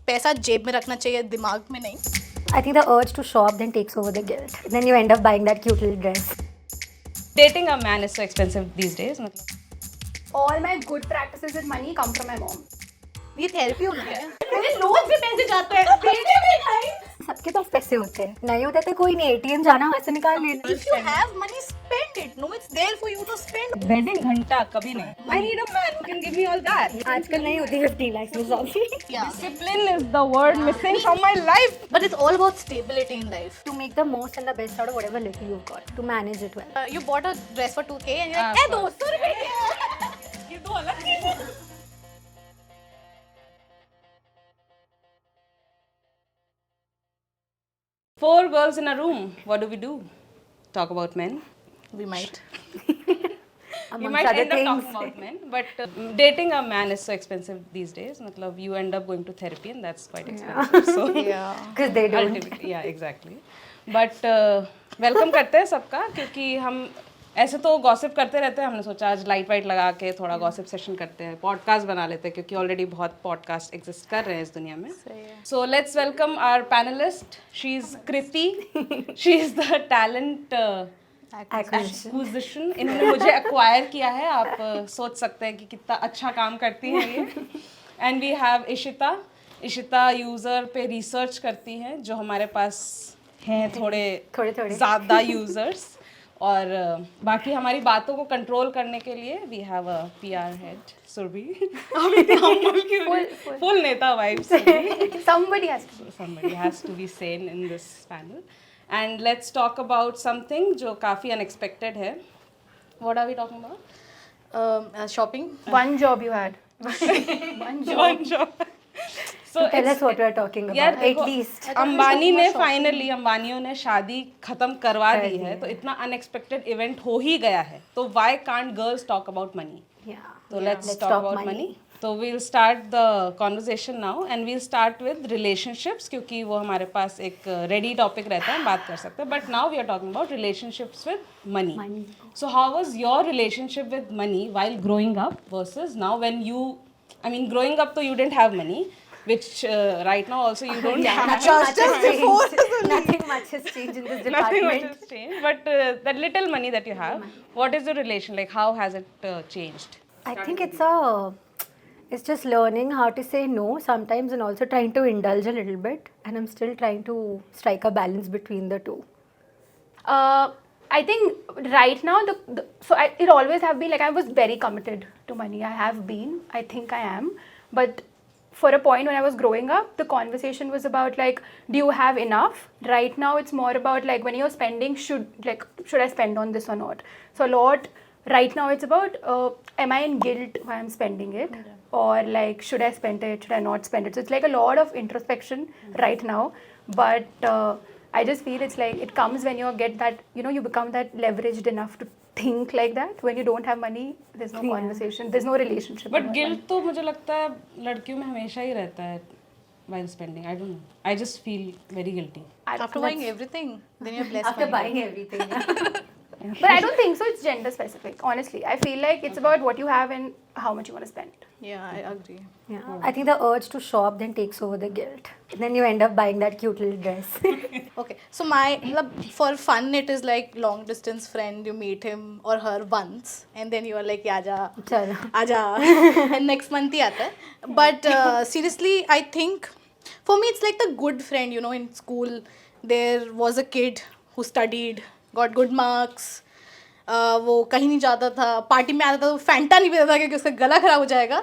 पैसा जेब में रखना चाहिए, दिमाग में नहीं. I think the urge to shop then takes over the guilt. Then you end up buying that cute little dress. Dating a man is so expensive these days. All my good practices with money come from my mom. ये therapy हो गया है. मेरे loan पे पैसे जाते हैं, देने में नहीं. सबके पास पैसे होते हैं, नहीं होते तो कोई नहीं, ATM जाना वैसे निकाल लेना. If you have money, spend it. No, it's there for you to spend. Wedding घंटा कभी नहीं. I need a man who can give me all that. आजकल नहीं होती 15 लाख में शादी. Yeah. Discipline is the word missing from my life. But it's all about stability in life. To make the most and the best out of whatever little you've got, to manage it well. You bought a dress for 2K and you're like, "Eh, 200 रुपए की है." ये तो अलग चीज है. Four girls in a room. What do? Talk about men. We might. You Amongst might other end up things. talking about men, but dating a man is so expensive these days. मतलब you end up going to therapy and that's quite expensive. So Yeah. Because they don't. ultimately, yeah, exactly. But welcome करते हैं सबका, क्योंकि हम ऐसे तो gossip करते रहते हैं. हमने सोचा आज लाइट वाइट लगा के थोड़ा गॉसिप सेशन करते हैं, पॉडकास्ट बना लेते हैं, क्योंकि ऑलरेडी बहुत पॉडकास्ट एग्जिस्ट कर रहे हैं इस दुनिया में. So let's welcome our panelist. She is Kriti. She is the talent Acquisition. Acquisition. इन्होंने मुझे एक्वायर किया है. आप सोच सकते हैं कि कितना अच्छा काम करती हैं ये. And we have Ishita. Ishita user पे रिसर्च करती हैं, जो हमारे पास हैं थोड़े ज़्यादा यूज़र्स. और बाकी हमारी बातों को कंट्रोल करने के लिए we have a PR head Surabhi. Full नेता vibes. Somebody has to. Somebody has to be sane in this panel. And let's talk about something जो काफ़ी unexpected है. What are we talking about? Shopping. One job you had. One job. So Tell us what we are talking about. यार At देखो, least. Ambani ने finally अंबानियों ने शादी खत्म करवा दी है, तो इतना अनएक्सपेक्टेड इवेंट हो ही गया है, तो why can't girls talk about money. Yeah. So let's talk about money. So we'll start the conversation now and we'll start with relationships, क्योंकि वो हमारे पास एक ready topic रहता है, हम बात कर सकते हैं. But now we are talking about relationships with money. So how was your relationship with money while growing up versus now when you, I mean growing up तो you didn't have money, which right now also you don't have. Nothing much has changed in this Nothing much department. has changed, but that little money that you have, what is your relation like? How has it changed? I think it's just learning how to say no sometimes and also trying to indulge a little bit, and I'm still trying to strike a balance between the two. I think right now it always have been like I was very committed to money. I have been. I think I am. But for a point when I was growing up, the conversation was about like, do you have enough? Right now, it's more about like when you're spending, should I spend on this or not? So a lot. Right now, it's about am I in guilt why I'm spending it, or like should I spend it? Should I not spend it? So it's like a lot of introspection right now, but. I just feel it's like it comes when you get that, you become that leveraged enough to think like that. When you don't have money, there's no conversation, there's no relationship. But guilt तो मुझे लगता है लड़कियों में हमेशा ही रहता है while spending. I don't know. I just feel very guilty. After buying everything, then you're blessed. After buying everything. But I don't think so. It's gender specific. Honestly, I feel like it's about what you have and how much you want to spend. Yeah, I agree. Yeah. I think the urge to shop then takes over the guilt. Then you end up buying that cute little dress. Okay, so for fun it is like long distance friend, you meet him or her once and then you are like आजा चलो. आजा and next month ही आता है. But seriously, I think for me it's like the good friend, in school there was a kid who studied, got good marks, वो कहीं नहीं जाता था, पार्टी में आता था तो फैंटा नहीं पीता था क्योंकि उसका गला खराब हो जाएगा.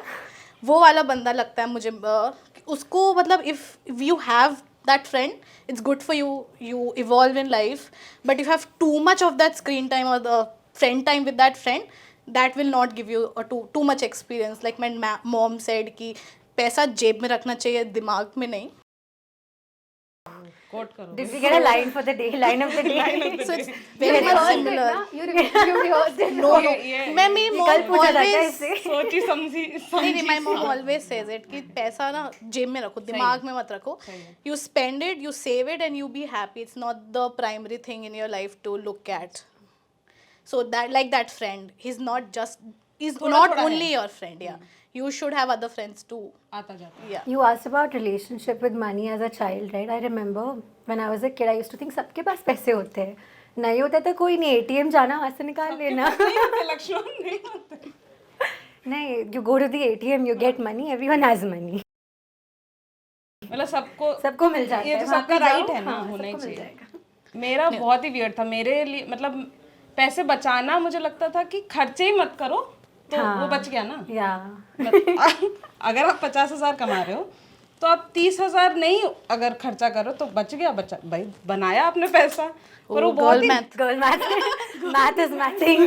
वो वाला बंदा लगता है मुझे. उसको मतलब if you have that friend, it's good for you, you evolve in life. But if you have too much of that screen time or the friend time with that friend, that will not give you too much experience. Like my mom said कि पैसा जेब में रखना चाहिए, दिमाग में नहीं. Quote करो. Did we get a line for the day? Line of the day? So it's very much similar. You rehearsed it. No, मैं मेरी mom पूछा जाता है always इससे. सोची समझी नहीं, my mom always says it कि पैसा ना जेब में रखो, दिमाग में मत रखो. You spend it, you save it, and you be happy. It's not the primary thing in your life to look at. So that, like that friend, he's not only your friend. Yeah, you should have other friends too. आता जाता Yeah. You asked about relationship with money as a child, right? I remember when I was a kid, I used to think सबके पास पैसे होते हैं, नहीं होते तो कोई नहीं, ATM जाना वहाँ से निकाल लेना. नहीं होते लक्ष्मण, नहीं होते. नहीं, you go to the ATM, you get money, everyone has money. मतलब सबको मिल जाता ये है, तो वहाँ सबका पे जाओ, राइट है ना, हाँ, होना ही सबको मिल चाहिए. जाएगा. मेरा बहुत ही वियर्ड था मेरे लिए. मतलब पैसे बचाना मुझे लगता था कि खर्चे ही मत करो तो वो बच गया ना. Yeah. अगर आप 50,000 कमा रहे हो तो आप 30,000 नहीं अगर खर्चा करो तो बच गया. बचा भाई, बनाया आपने पैसा. पर वो बहुत ही Girl math. Math is mathing.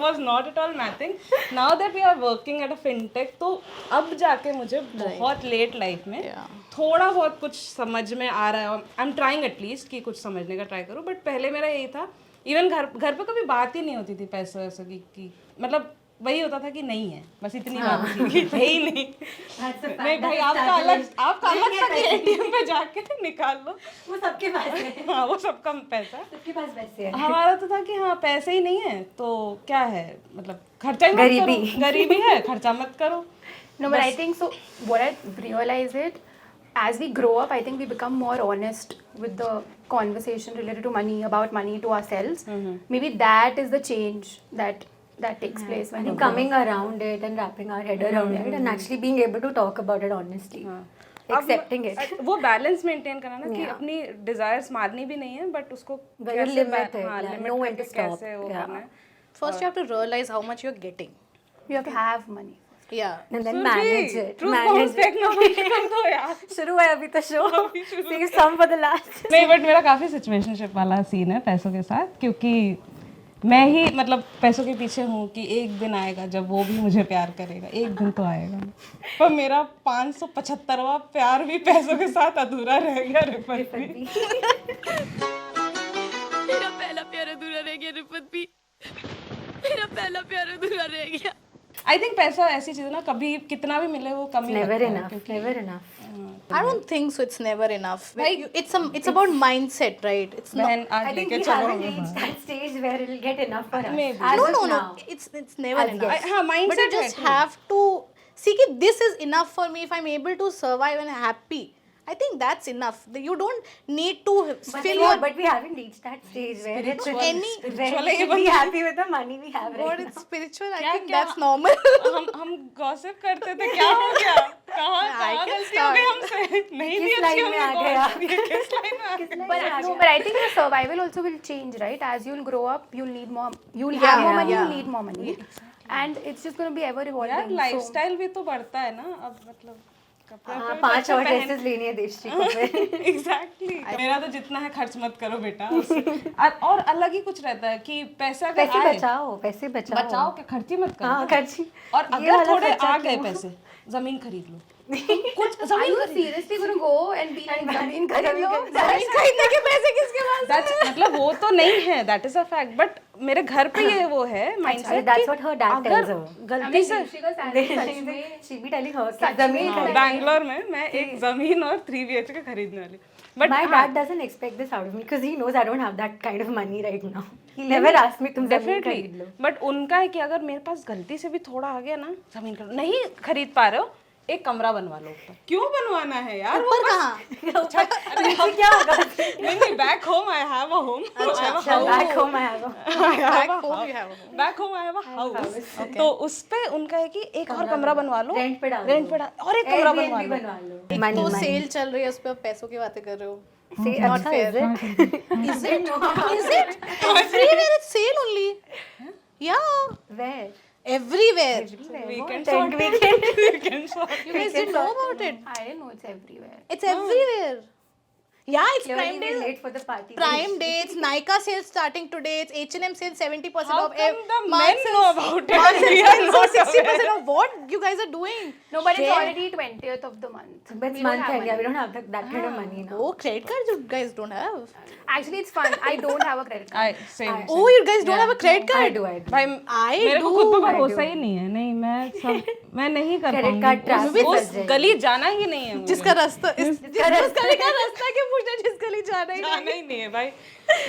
was not at all mathing. Now that we are working at a fintech, तो अब जाके मुझे बहुत लेट लाइफ में थोड़ा बहुत कुछ समझ में आ रहा है. आई एम ट्राइंग एटलीस्ट कि कुछ समझने का ट्राई करूँ. बट पहले मेरा यही था. इवन घर पे कभी बात ही नहीं होती थी पैसे वैसे की मतलब वही होता था कि नहीं है, बस इतनी बात थी कि है ही नहीं. नहीं भाई, आपका अलग था कि ATM पे जाके निकाल लो, वो सबके पास है. हाँ वो सबका पैसा. सबके पास पैसे हैं. हमारा तो था कि हाँ पैसे ही नहीं है तो क्या है, मतलब खर्चा ही मत करो. गरीबी है, खर्चा मत करो. No, but I think so. What I realize it as we grow up, I think we become more honest with the conversation related to money, about money to ourselves. Maybe that is the change that takes place when I think coming around it and wrapping our head around it and actually being able to talk about it honestly, accepting it. वो balance maintain करना ना कि अपनी desires मारनी भी नहीं है but उसको कैसे limit it, हाँ, yeah, limit know when करके to stop, कैसे वो yeah. करना है. First, you have to realize how much you're getting. you have to have money. Yeah. And then manage it. Truth Manage bombs फेंकना बंद कर दो यार. शुरू है अभी तो show. Save some for the last. नहीं बट मेरा काफी सिचुएशनशिप वाला सीन है पैसों के साथ, क्योंकि मैं ही मतलब पैसों के पीछे हूँ कि एक दिन आएगा जब वो भी मुझे प्यार करेगा. एक दिन तो आएगा. पर मेरा 575वां प्यार भी पैसों के साथ अधूरा रह गया. रिफत भी. मेरा पहला प्यार अधूरा रह गया. रिफत भी मेरा पहला प्यार अधूरा रह गया. आई थिंक पैसा ऐसी चीज है ना, कभी कितना भी मिले वो कम ही Never लगता है, enough. क्योंकि Never enough. I don't think so. It's never enough. It's about mindset, right? It's not. बहन आज I think लेके we चलो. haven't reached that stage where it'll get enough for us. Maybe. As No, of no, no. now. It's never As enough. yet. हाँ But mindset you है just true. have to see कि this is enough for me if I'm able to survive and happy. I think that's enough. You don't need to fill your. But we haven't reached that stage where it's spiritual where we can be happy with the money we have God, right it's now. spiritual. I क्या- think क्या- that's normal. हम gossip करते थे, क्या हो गया, कहाँ I can गलती हो गई हमसे, नहीं भी किस अच्छी line में आ होगी गए आप? gossip, ये किस line में आ गए? But no, but I think your survival also will change, right? As you'll grow up, you'll need more. You'll have more money. You'll need more money, and it's just going to be ever यार evolving. Lifestyle भी तो बढ़ता है ना अब. मतलब कपड़े हाँ, वपड़े 5 बच्चे और पहन- ड्रेसेस लेनी है देवश्री को फिर. Exactly. मेरा तो जितना है खर्च मत करो बेटा. और अलग ही कुछ रहता है कि पैसा अगर पैसे आए, बचाओ, पैसे बचाओ. बचाओ क्या, खर्च ही मत करो. हाँ, खर्ची. और ये अगर वाला थोड़े खर्चा आ क्यों? गए पैसे, जमीन खरीद लो. कुछ Are जमीन you seriously going to go and be like, "Zameen खरीद लो"? खरीदने के पैसे किसके पास? That's मतलब वो तो नहीं है, that is a fact. But मेरे घर पे ये वो है mindset That's कि what her dad अगर tells her. गलती से She goes, सच में She be telling her कि सच जमीन में खरीद. बैंगलोर में मैं एक जमीन और 3 BHK खरीदने वाली. But My dad doesn't expect this out of me because he knows I don't have that kind of money right now. He never asked me तुम जमीन खरीद लो. बट उनका है कि अगर मेरे पास गलती से भी थोड़ा आ गया ना, जमीन खरीद, नहीं खरीद पा रहे हो, एक कमरा बनवा लो ऊपर. क्यों बनवाना है यार? ऊपर कहाँ? अरे हम क्या होगा? नहीं, back home I have a home. अच्छा, back home I have a. Back home you have a home. Back home I have a house. तो उस पे उनका है कि एक और कमरा बनवा लो, Rent पे डाल रेंट पे डाल, और एक कमरा बनवा Airbnb लो. बनवा लो. एक Money, तो money. सेल चल रही है, उस पे आप पैसों की बातें कर रहे हो. See, Not अच्छा, fair. is it? Is it? Is it? Everywhere it's sale only. Yeah. Where? Everywhere. Weekend Tent sorted. weekend. Weekend sorted. You guys didn't know about it. I didn't know it's everywhere. It's everywhere. Yeah, it's Clearly Prime we're Days. late for the party. Prime Days, Nykaa sales starting today. It's H&M sale 70% How off. come the men Marks know and- about it? Marks and We are Spencer not 60% off. What you guys are doing? No, but it's Share. already 20th of the month. But it's We don't month have end, yeah, we money. don't have that kind of money now. Oh, credit cards you guys don't have. Actually, it's fun. I don't have a credit card. Same. Oh, you guys don't have a credit I card? do. भाई I मेरे को do. खुद पे I भरोसा do. ही नहीं है. नहीं, मैं नहीं कर Credit पाऊंगी. card trap में उस फंस जाएगी. गली जाना ही नहीं है मुझे. जिसका रास्ता जिस गली का रास्ता के वो पूछना जिसके लिए जाना ही जाना ही नहीं है भाई,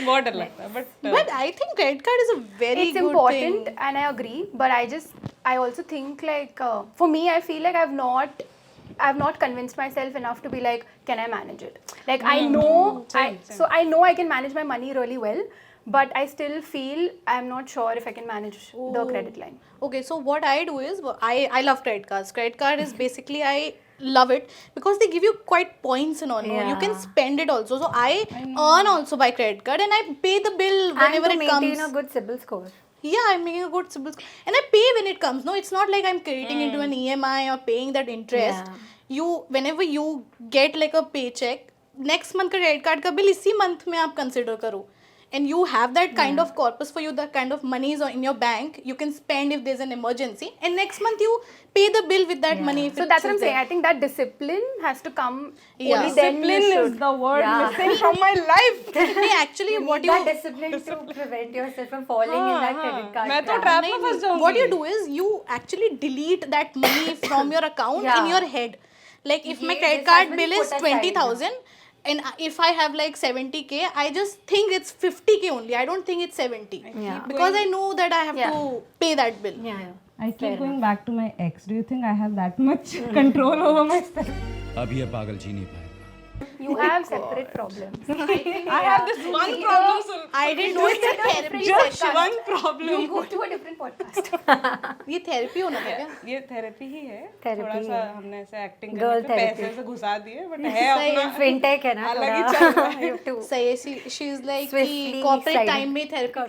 बहुत डर लगता है, but But I think credit card is a very it's good important thing. and I agree, but I also think like for me I feel like I've not convinced myself enough to be like, can I manage it? Like I know so I know I can manage my money really well, but I still feel I'm not sure if I can manage the credit line. Okay, so what I do is I love credit cards. Credit card is basically I love it because they give you quite points and all. No? You can Yeah. spend it also. So I earn also by credit card and I pay the bill whenever and to it comes. maintain a good CIBIL score. Yeah, I'm making a good CIBIL score. And I pay when it comes. No, it's not like I'm crediting into an EMI or paying that interest. Yeah. You, whenever you get like a paycheck, next month का credit card का bill इसी month में आप consider करो. And you have that kind of corpus for you, the kind of money is in your bank. You can spend if there's an emergency. And next month you pay the bill with that money. If So that's what I'm saying. I think that discipline has to come Yeah. only then you discipline should. is the word Yeah. missing from my life. नहीं, actually what you that discipline to prevent yourself from falling in that credit card मैं तो trap. trap में फंस जाऊंगी. what you do is you actually delete that money from your account Yeah. in your head. Like if my This credit has card been bill is put aside 20,000 and if I have like 70k, I just think it's 50k only. I don't think it's 70 Yeah. because I know that I have Yeah. to pay that bill. Yeah, yeah. I keep going back to my ex. Do you think I have that much control over myself? अब ये पागल जी नहीं पाएगा। You have separate problems. I have this one problem, Sultan. I didn't do it in therapy Just session. one problem. You go to a different podcast. ये therapy होना था क्या? ये थेरेपी ही है. Therapy थोड़ा सा है. हमने ऐसे एक्टिंग Girl करके पैसे therapy. से घुसा दिए, बट है अपना Fintech है ना अलग ही थोड़ा. चल रहा है. You have to सही है. She is like Swiftly कि corporate slide. time में therapy.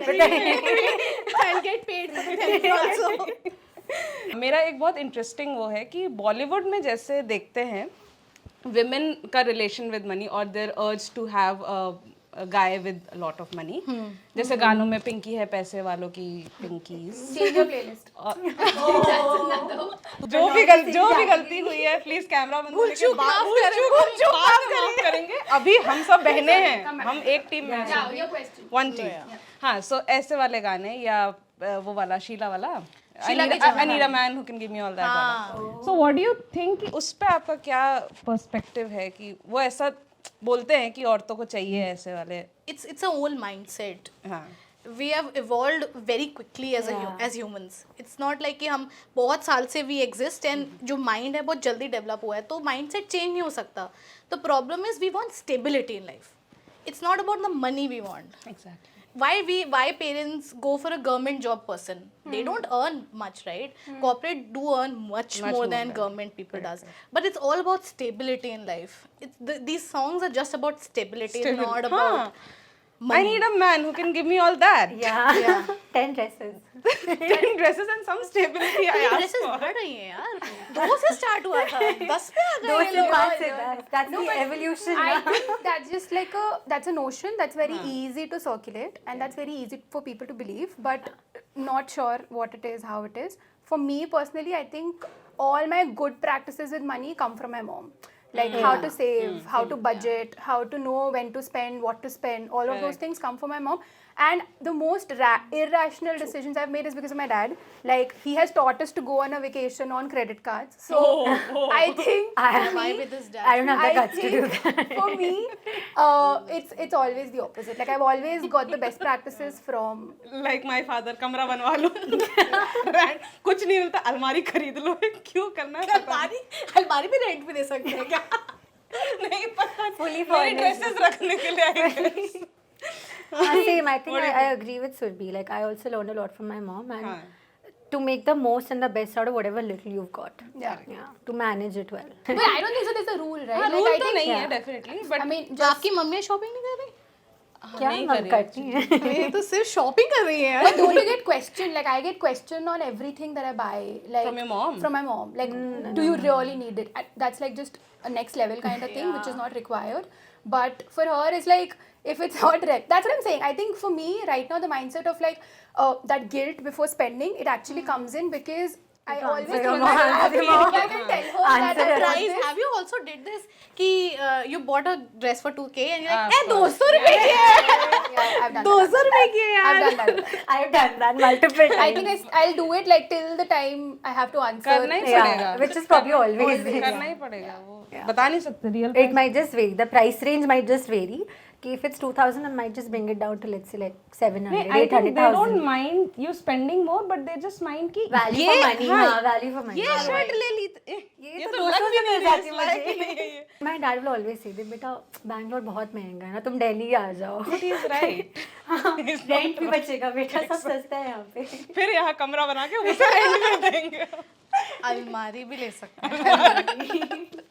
I'll get paid for the therapy also. मेरा एक बहुत इंटरेस्टिंग वो है कि बॉलीवुड में जैसे देखते हैं women का रिलेशन विद मनी और their urge to have a guy with lot of money, जैसे गानों में पिंकी है पैसे वालों की पिंकीज. Change your playlist. जो भी गलती हुई है प्लीज कैमरा बंद करके माफ करेंगे. अभी हम सब बहनें हैं, हम एक टीम में Yeah, your question. One team. हाँ, सो ऐसे वाले गाने या वो वाला शीला वाला I need a man who can give me all that वाला. So what do you think कि उस पे आपका क्या पर्सपेक्टिव है कि वो ऐसा बोलते हैं कि औरतों को चाहिए ऐसे वाले. It's a whole mindset. हाँ. We have evolved very quickly as humans. It's not like कि हम बहुत साल से we exist and जो mind है बहुत जल्दी develop हुआ है तो mindset change नहीं हो सकता. The problem is we want stability in life. It's not about the money we want. Exactly. Why parents go for a government job person? They don't earn much, right? Corporate do earn much more than government people does. But it's all about stability in life. These songs are just about stability. Not about money. I need a man who can give me all that. yeah. 10 dresses. 10 dresses and some stability I ask Dresses for. बढ़ रही हैं यार. 2 से start हुआ था. 10 पे आ Those गए are लोग. parts of that. That's the evolution. I na. think that's just like that's a notion that's very easy to circulate and that's very easy for people to believe, but not sure what it is, how it is. For me personally, I think all my good practices with money come from my mom. Like how to save, how to budget, how to know when to spend, what to spend, all of those things come from my mom. And the most irrational decisions I've made is because of my dad. Like he has taught us to go on a vacation on credit cards. So I think Why with his dad? I don't have the I guts to do think that. for me, it's always the opposite. Like I've always got the best practices from. Like my father, कमरा बनवा लो. कुछ नहीं मिलता, अलमारी खरीद लो. क्यों करना है? अलमारी भी रेंट पे दे सकते हैं क्या? नहीं पता. Fully मेरी furnished. ड्रेसेस रखने के लिए आएंगे. Same. I think I agree with Surbhi. Like I also learned a lot from my mom and to make the most and the best out of whatever little you've got. Yeah. To manage it well. But I don't think so. There's a rule, right? Rule I तो think, नहीं है definitely, but I mean, आपकी mummy shopping नहीं कर रही? क्या हम करती हैं? ये तो सिर्फ शॉपिंग कर रही है. but don't you get questioned? Like I get questioned on everything that I buy. Like From your mom? From my mom. Like, do you really need it? That's like just a next level kind of thing, which is not required. But for her, it's like if it's not that's what I'm saying. I think for me right now, the mindset of like that guilt before spending, it actually comes in because I always your think mom, I answer your mom. can tell her that Answer I her. want Guys, this. have you also did this कि you bought a dress for 2K and you're like, Of eh, course. 200 रुपए की है. Yeah, I've done 200 रुपए की है I've यार. done that. I've done that multiple times. I think I'll do it like till the time I have to answer. करना ही Yeah, पड़ेगा. which is probably always. करना ही पड़ेगा वो. बता नहीं सकते real It might just vary. The price range might just vary. कि if it's 2,000, I might just bring it down to let's say like 700, I think 800,000. they don't mind you spending more, but they just mind कि Value ये for money, हाँ, हाँ, value for money. ये shirt ले ली. ये तो तो लग 200 भी से नहीं मिल रही जाती इस लायक ही नहीं है मुझे. ये. My dad will always say that बेटा बैंगलोर बहुत महंगा है ना, तुम दिल्ली आ जाओ. But he is right. Rent भी बचेगा बेटा, सब सस्ता है यहाँ पे. फिर यहाँ कमरा बना के उसे रेंट में देंगे. अलमारी भी ले सकते हैं.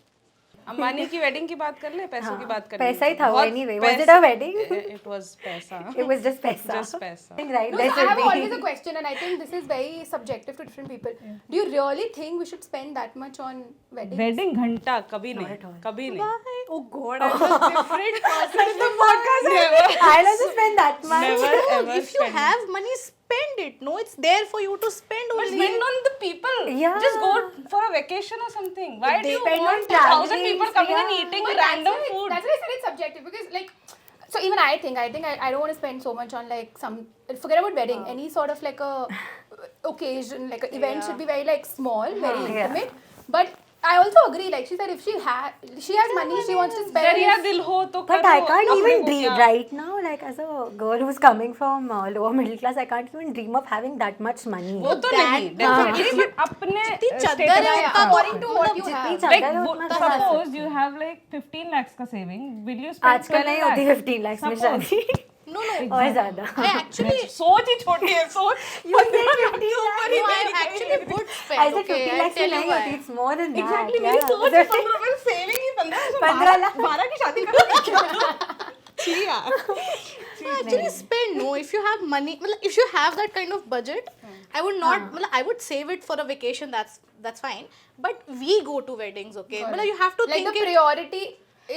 अंबानी की वेडिंग की बात कर ले, पैसों की बात कर ले. पैसा ही था वो बहुत anyway. Was it a wedding? It was पैसा. It was just पैसा. Just पैसा. I think right, No, there so I should have be. always a question, and I think this is very subjective to different people. Do you really think we should spend that much on weddings? Wedding घंटा कभी नहीं, कभी नहीं. Oh God, I'm a different person. The podcast I'll also spend that much. Never ever if you spend. have money, spend it. No, it's there for you to spend But only. spend on the people. Yeah. Just go for a vacation or something. Why do you Depend on want 1,000 traveling, people coming and yeah. eating But random that's why, food? That's why I said it's subjective because like. So even I think I don't want to spend so much on like some forget about wedding, any sort of like a occasion, like an event should be very like small, very intimate. But I also agree, like she said, if she has money, she wants to spend. दरिया दिल हो तो But करो, I can't अपने even को dream क्या? right now, like as a girl who's coming from lower middle class, I can't even dream of having that much money. वो तो नहीं, definitely. But अपने चादर है status- according to what you have. जितनी Like, चादर है उतना खर्च. suppose you have like 15 lakhs का saving, will you spend आजकल 12 नहीं होती lakhs? 15 lakhs में Suppose. शादी. No, और ज्यादा. I actually, सोच ही छोटी है, सोच. You said 15 lakhs. no, I actually would spend. I said Okay, 15 I'll lakhs tell में you नहीं why. होती, it's more than that. Exactly, मेरी yeah. सोच है 15 रुपए saving ही 15 लाख. 12 की शादी करो. छी यार. No, actually spend. No, if you have money, मतलब if you have that kind of budget, I would not. मतलब I would save it for a vacation. That's fine. But we go to weddings, okay? मतलब you have to Like think the it. priority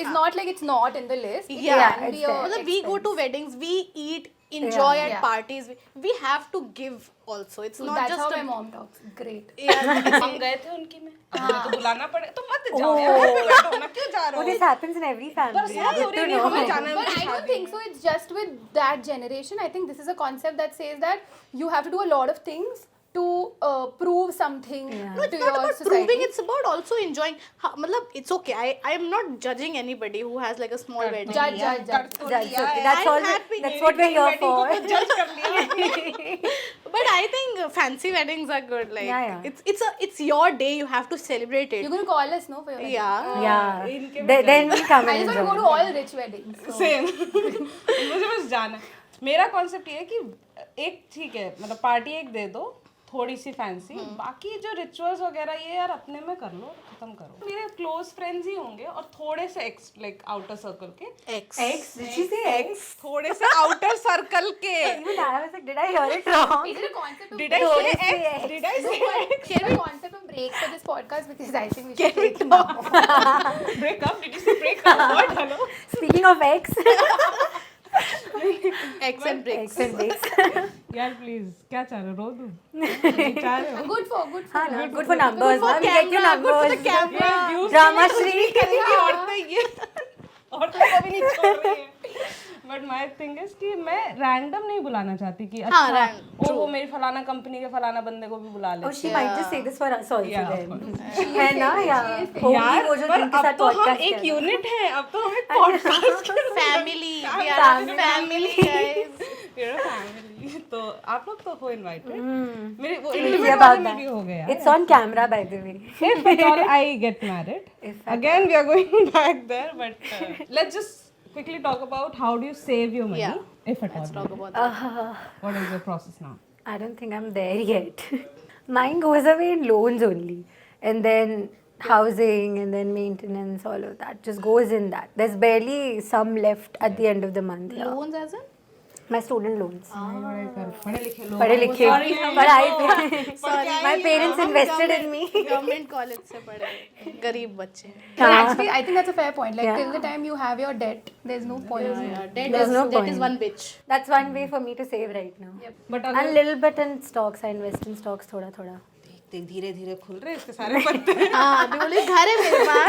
is not like it's not in the list. It Yeah, can it's be a there. मतलब we go to expense. weddings, we eat, enjoy at Yeah. parties. We have to give also. It's So not that's just how a, my mom talks. Great. Yeah, हम गए थे उनकी में. मेरे को बुलाना पड़े तो मत जाओ यार. बैठो ना, क्यों जा रहे Oh, हो? this happens in every family. हाँ, Good to नहीं, know. हमें जाना है But उनकी I don't शादी think so. It's just with that generation. I think this is a concept that says that you have to do a lot of things to prove something to it's your not about society. proving. It's about also enjoying. मतलब it's okay. I am not judging anybody who has like a small wedding. Judge. That's okay. I'm That's all. happy. That's what we're here for. जज कर लिया. But I think fancy weddings are good. Like Yeah. it's your day. You have to celebrate it. You're going to call us, no? For your wedding? Yeah. Yeah. Then we come I and just want to go enjoy. to all rich weddings. So. Same. मुझे बस जाना है. मेरा concept ये है कि एक ठीक है, मतलब पार्टी एक दे दो, थोड़ी सी फैंसी, बाकी जो रिचुअल्स वगैरह ये यार अपने में कर लो, खत्म करो. मेरे क्लोज फ्रेंड्स ही होंगे और थोड़े से एक्स लाइक आउटर सर्कल के, X. Did she say X? थोड़े से आउटर सर्कल के. Even I was like, did I hear it wrong? Is it a concept of Did I Thode say se X? X. Did I say X? Can we concept of break for this podcast because I think we should break now. Break up? Did you say break up? What? Hello? Speaking of X, X and bricks. X and X. यार please क्या चाह रहे हो? रो दूं? चाह रहे हो? Good for. हाँ ना, good for numbers. for ना, we get you camera, good for the numbers. camera. Drama Shri. करेंगी औरतें ये, औरतें कभी नहीं छोड़ रही हैं. बट माय थिंग इज कि मैं रैंडम नहीं बुलाना चाहती कि हाँ, अच्छा वो मेरी फलाना कंपनी के फलाना बंदे को भी बुला ले. Oh, she might just say this for us also Yeah, then. है ना, yeah. होगी यार वो जो पर जिनके अब साथ तो हम podcast एक किया था. यूनिट है, अब तो हम एक podcast Family. We are a family, guys. Family. तो आप लोग तो हो इनवाइटेड. मेरे वो We'll see इंटीमेट about वाले में that. भी हो गया. It's on camera, by the way. If at all I get married, again we are going back there. But let's just quickly talk about how do you save your money, Yeah. if at all. Talk about that. What is the process now? I don't think I'm there yet. Mine goes away in loans only. And then housing and then maintenance, all of that just goes in that. There's barely some left at the end of the month. Yeah. Loans as in? My student loans. पढ़े लिखे लोग. पढ़े लिखे. पढ़ाई. My parents invested in me. Government college से पढ़े गरीब बच्चे. But actually, I think that's a fair point. Like till the time you have your debt, there's no point. Debt is point. one bitch. That's one way for me to save right now. But And a little bit in stocks. I invest in stocks thoda thoda. देख धीरे धीरे खुल रहे इसके सारे पत्ते। हाँ तो बोले घर है मेरे पास,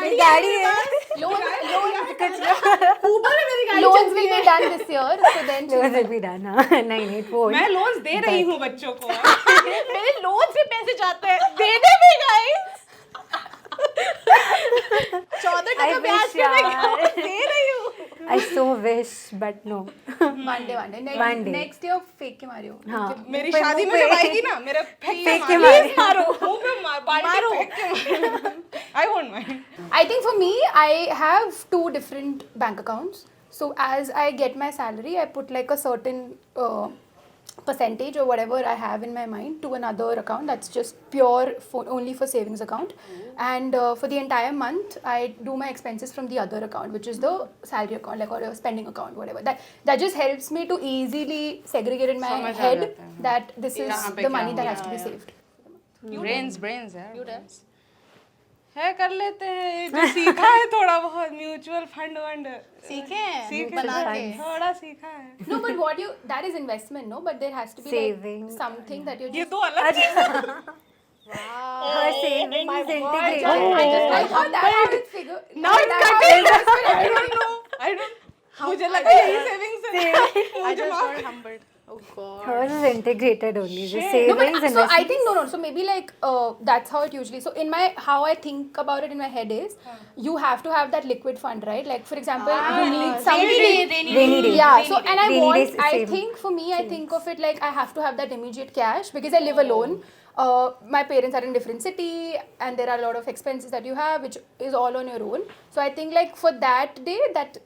मेरी गाड़ी है। ऊबर है मेरी गाड़ी Loans will be done this year, so then Loans will be done, हाँ। नहीं नहीं वो मैं लोन्स दे रही हूँ बच्चों को। मेरे लोन से पैसे जाते हैं देने में गाइस। 14% ब्याज पे मैं क्यों दे रही हूँ। I so wish, but no. one day. One day. Next year fake के मारियो. हाँ मेरी मुंह शादी में पे- जब आएगी ना मेरा फेंक के मारे। मारो मुंह पे बाल्टी फेंक के मारो। I won't mind. I think for me, I have 2 different bank accounts. So as I get my salary, I put like a certain percentage or whatever I have in my mind to another account that's just pure only for savings account. And for the entire month, I do my expenses from the other account, which is the salary account, like or a spending account, whatever. That just helps me to easily segregate in my समझ आ head जाता है। that this is यहाँ पे the क्या money that हो has to be saved. brains है कर लेते हैं जो सीखा है थोड़ा बहुत म्यूचुअल फंड वंड सीखे हैं सीखे बना के। थोड़ा सीखा है। No, but what you that is investment, no? But there has to be Saving. like something that you ये just. दो अलग चीज़ Her savings I integrated. thought that I would figure. Now it's cutting. I don't know मुझे लगा यही savings है। I just got humbled. Oh god. Hers is integrated only. The No, savings but, so I investments. think no. So maybe like that's how it usually. So in my how I think about it in my head is, you have to have that liquid fund, right? Like for example, you need something. Rainy day. Yeah. So and I Rainy want. days I same. think for me, I think of it like I have to have that immediate cash because I live alone. My parents are in different city, and there are a lot of expenses that you have, which is all on your own. So I think like for that day, that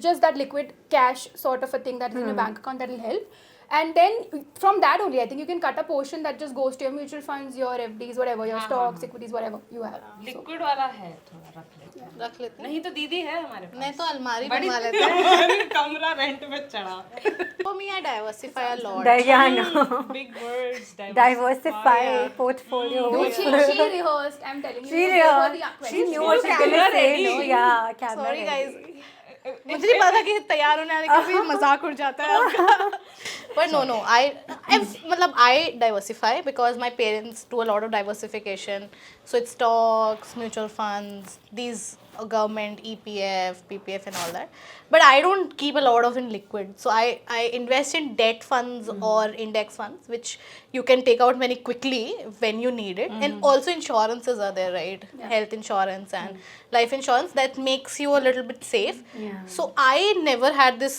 just that liquid cash sort of a thing that is in your bank account that will help. And then from that only, I think you can cut a portion that just goes to your mutual funds, your FDs, whatever, your stocks, equities, whatever you have. Liquid वाला है थोड़ा रख लेते हैं। रख लेते हैं। नहीं तो दीदी है हमारे पास। नहीं तो अलमारी बनवा लेते हैं। कमरा रेंट पे चढ़ा। For me, I diversify a lot. Yeah, no. Big words. Diversify portfolio. Dude, she rehearsed. I'm telling you. She you gave her rehearsed. the She questions. knew what she was gonna say. No, yeah, camera. Sorry ready. guys. मुझे नहीं पता कि तैयार होने आने का भी मजाक उड़ जाता है आपका। But no, मतलब I diversify because my parents do a lot of diversification. So it's stocks, mutual funds, these government, EPF, PPF and all that. But I don't keep a lot of in liquid. So I invest in debt funds or index funds, which you can take out very quickly when you need it. And also insurances are there, right? Health insurance and life insurance that makes you a little bit safe. Yeah. So I never had this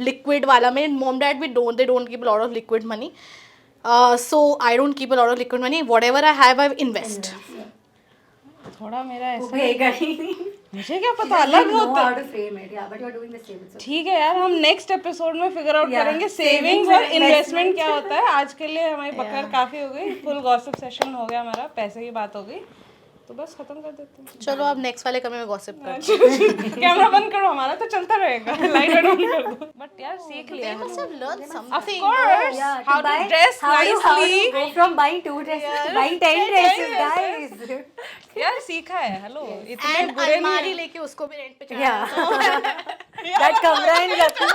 liquid wala. My mom dad they don't keep a lot of liquid money. So I don't keep a lot of liquid money. Whatever I have, I invest. थोड़ा मेरा ऐसा Okay, guys. मुझे क्या पता अलग know होता how to frame it. Yeah, but you're doing the same. It's okay. ठीक है यार हम नेक्स्ट एपिसोड में फिगर आउट Yeah. करेंगे Savings सेविंग्स और और इन्वेस्टमेंट investment. क्या होता है। आज के लिए हमारी पकड़ काफी हो गई, फुल गॉसिप सेशन हो गया हमारा, पैसे की बात हो गई, तो बस खत्म कर देते हैं। चलो अब नेक्स्ट वाले कमरे में गॉसिप करते हैं। कैमरा बंद करो, हमारा तो चलता रहेगा, लाइट ऑन कर दो। बट यार सीख लिया They must have learned of something. course Yeah, how to dress how to nicely go from buying 2 dresses, buying 10 dresses, guys. यार सीखा है। हेलो इतने And बुरे अलमारी नहीं लेके उसको भी रेंट पे चढ़ा Yeah. That kamra in Lucknow.